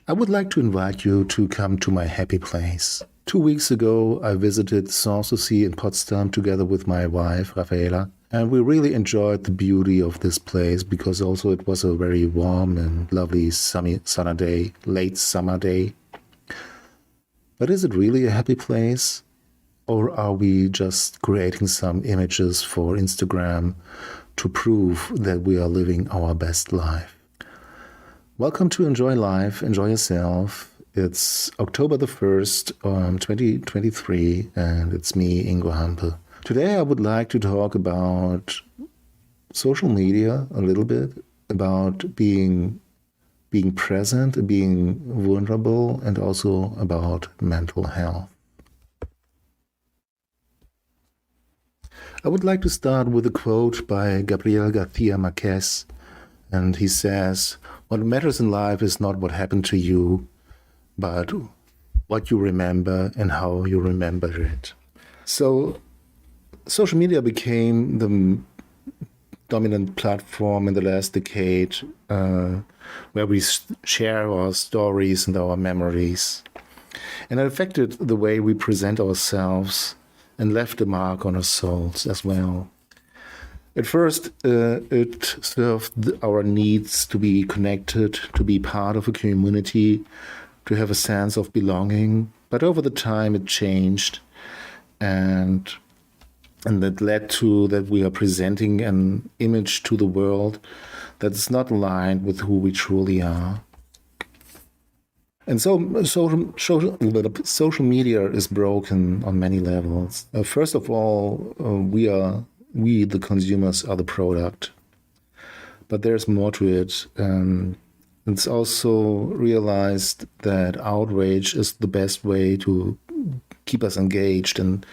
I would like to invite you to come to my happy place. 2 weeks ago, I visited Sanssouci in Potsdam together with my wife, Rafaela, and we really enjoyed the beauty of this place because also it was a very warm and lovely summer day, late summer day. But is it really a happy place? Or are we just creating some images for Instagram to prove that we are living our best life? Welcome to Enjoy Life, Enjoy Yourself. It's October the 1st, 2023, and it's me, Ingo Hampe. Today I would like to talk about social media a little bit, about being present, being vulnerable, and also about mental health. I would like to start with a quote by Gabriel Garcia Marquez, and he says, "What matters in life is not what happened to you, but what you remember and how you remember it." So, social media became the dominant platform in the last decade where we share our stories and our memories. And it affected the way we present ourselves and left a mark on our souls as well. At first, it served our needs to be connected, to be part of a community, to have a sense of belonging. But over the time, it changed, and that led to that we are presenting an image to the world that is not aligned with who we truly are. And so social media is broken on many levels. First of all, we, the consumers, are the product. But there's more to it. It's also realized that outrage is the best way to keep us engaged and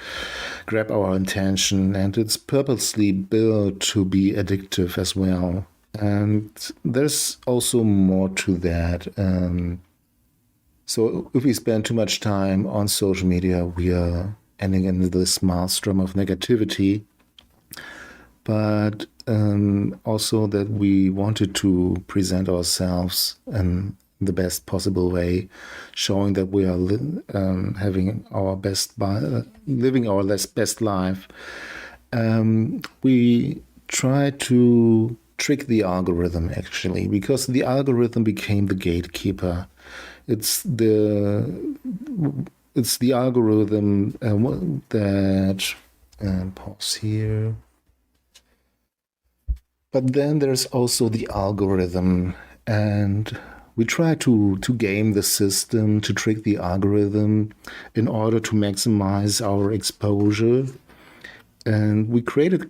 grab our attention. And it's purposely built to be addictive as well. And there's also more to that. So if we spend too much time on social media, we are ending in this maelstrom of negativity. But also that we wanted to present ourselves in the best possible way, showing that we are living our best life. We try to trick the algorithm, actually, because the algorithm became the gatekeeper. It's the algorithm that pause here. But then there's also the algorithm, and we try to game the system, to trick the algorithm in order to maximize our exposure. And we created a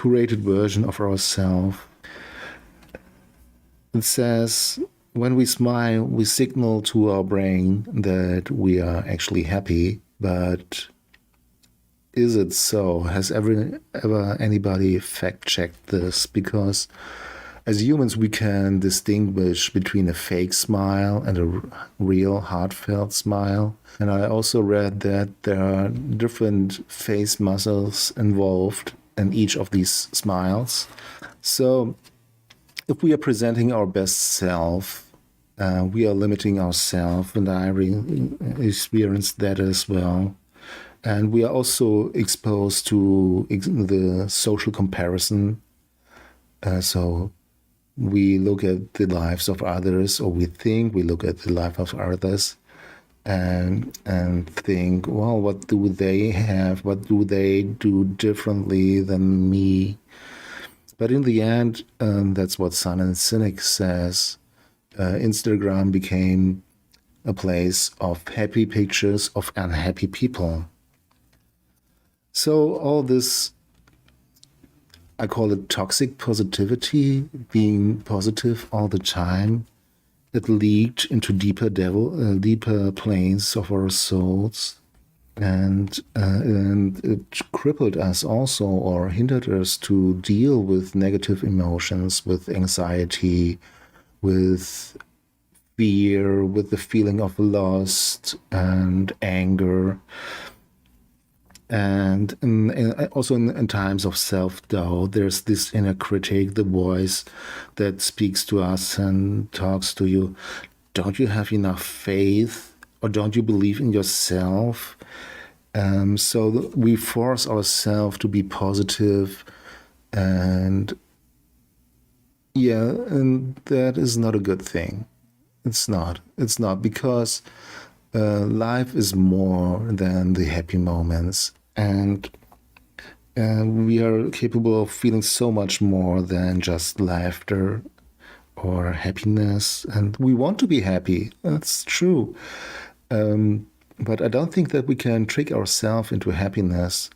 curated version of ourselves. It says, when we smile, we signal to our brain that we are actually happy, but is it so? Has ever anybody fact-checked this? Because as humans, we can distinguish between a fake smile and a real heartfelt smile. And I also read that there are different face muscles involved in each of these smiles. So if we are presenting our best self, we are limiting ourselves, and I experienced that as well. And we are also exposed to the social comparison. So we look at the lives of others, or we think we look at the life of others, and think, well, what do they have? What do they do differently than me? But in the end, that's what Simon Sinek says. Instagram became a place of happy pictures of unhappy people. So all this, I call it toxic positivity, being positive all the time. It leaked into deeper planes of our souls, and it crippled us also, or hindered us to deal with negative emotions, with anxiety, with fear, with the feeling of loss and anger. And also in times of self-doubt, there's this inner critic, the voice that speaks to us and talks to you. don't you have enough faith, or don't you believe in yourself? So we force ourselves to be positive, and yeah, and that is not a good thing. It's not. It's not, because life is more than the happy moments, and we are capable of feeling so much more than just laughter or happiness. And we want to be happy. That's true. But I don't think that we can trick ourselves into happiness.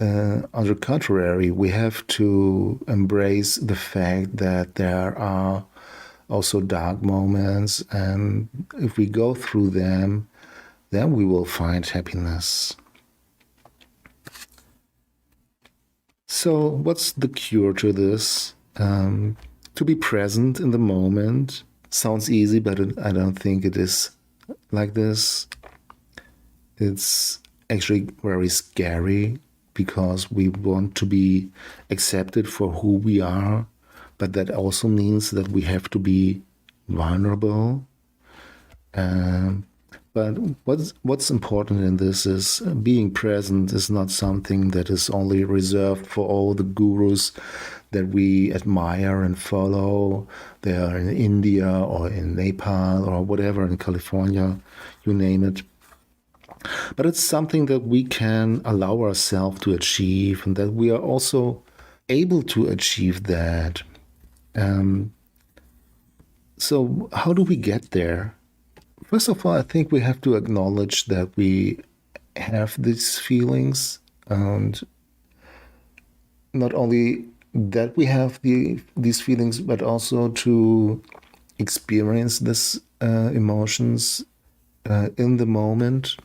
On the contrary, we have to embrace the fact that there are also dark moments, and if we go through them, then we will find happiness. So, what's the cure to this? To be present in the moment. Sounds easy, but I don't think it is like this. It's actually very scary, because we want to be accepted for who we are, but that also means that we have to be vulnerable. But what's important in this is being present is not something that is only reserved for all the gurus that we admire and follow. They are in India or in Nepal or whatever, in California, you name it. But it's something that we can allow ourselves to achieve, and that we are also able to achieve that. So how do we get there? First of all, I think we have to acknowledge that we have these feelings, and not only that we have these feelings, but also to experience these emotions in the moment,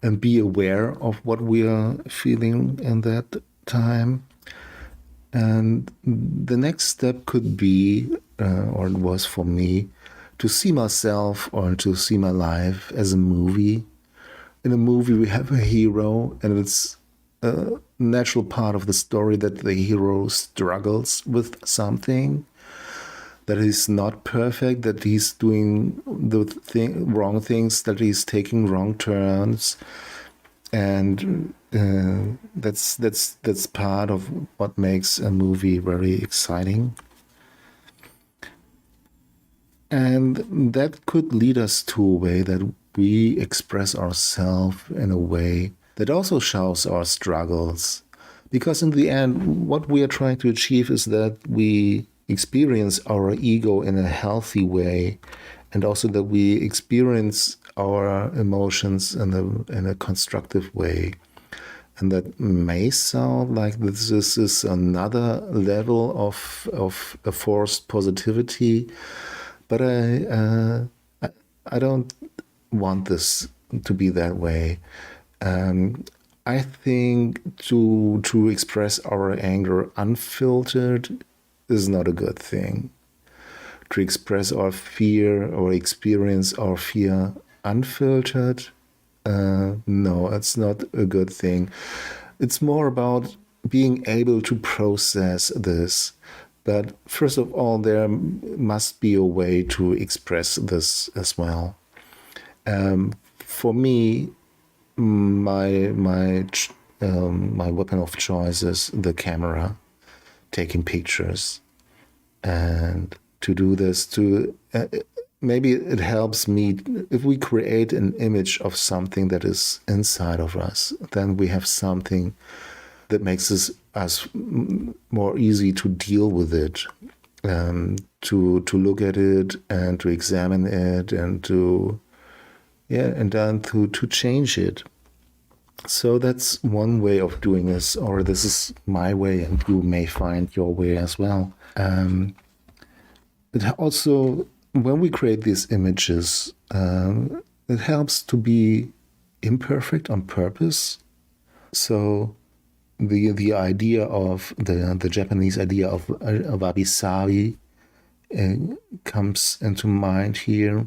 and be aware of what we are feeling in that time. And the next step could be, or it was for me, to see myself or to see my life as a movie. In a movie, we have a hero, and it's a natural part of the story that the hero struggles with something, that he's not perfect, that he's doing the wrong things, that he's taking wrong turns, and that's part of what makes a movie very exciting. And that could lead us to a way that we express ourselves in a way that also shows our struggles. Because in the end, what we are trying to achieve is that we experience our ego in a healthy way, and also that we experience our emotions in a constructive way. And that may sound like this is another level of a forced positivity, but I don't want this to be that way. I think to express our anger unfiltered is not a good thing. To express our fear or experience our fear unfiltered, no, it's not a good thing. It's more about being able to process this. But first of all, there must be a way to express this as well. For me, my weapon of choice is the camera, taking pictures, and to do this, maybe it helps me if we create an image of something that is inside of us. Then we have something that makes us more easy to deal with it, to look at it and to examine it, and then to change it. So that's one way of doing this, or this is my way, and you may find your way as well. It also, when we create these images, it helps to be imperfect on purpose. So the idea of the Japanese idea of wabi-sabi comes into mind here,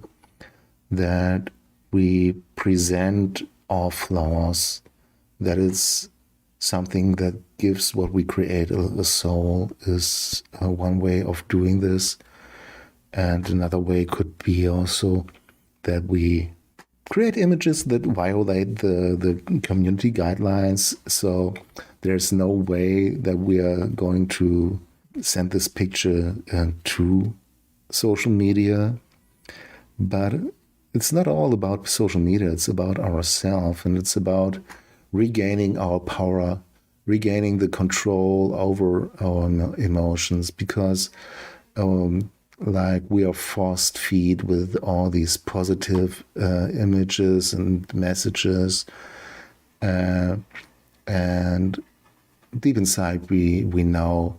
that we present our flaws, that is something that gives what we create a soul, is one way of doing this. And another way could be also that we create images that violate the community guidelines. So there's no way that we are going to send this picture to social media. But it's not all about social media. It's about ourselves, and it's about regaining our power, regaining the control over our emotions, because like we are forced feed with all these positive images and messages, and deep inside we know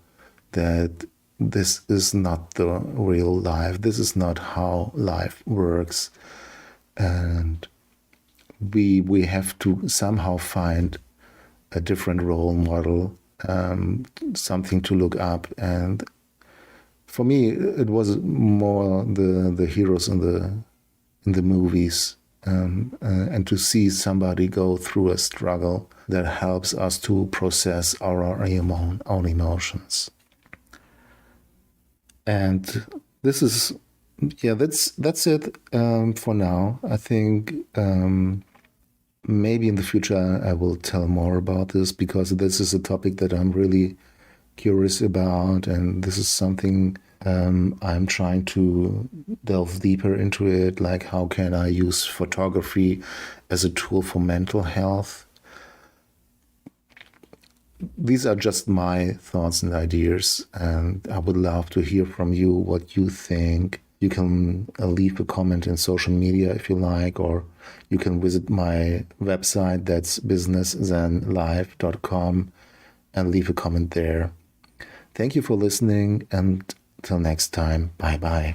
that this is not the real life. This is not how life works, and we have to somehow find a different role model, something to look up. And for me, it was more the heroes in the movies, and to see somebody go through a struggle that helps us to process our own emotions. And this is, yeah, that's it for now. I think maybe in the future I will tell more about this, because this is a topic that I'm really curious about, and this is something I'm trying to delve deeper into it. Like, how can I use photography as a tool for mental health? These are just my thoughts and ideas, and I would love to hear from you what you think. You can leave a comment in social media if you like, or you can visit my website, that's businessthenlife.com, and leave a comment there. Thank you for listening, and till next time, bye-bye.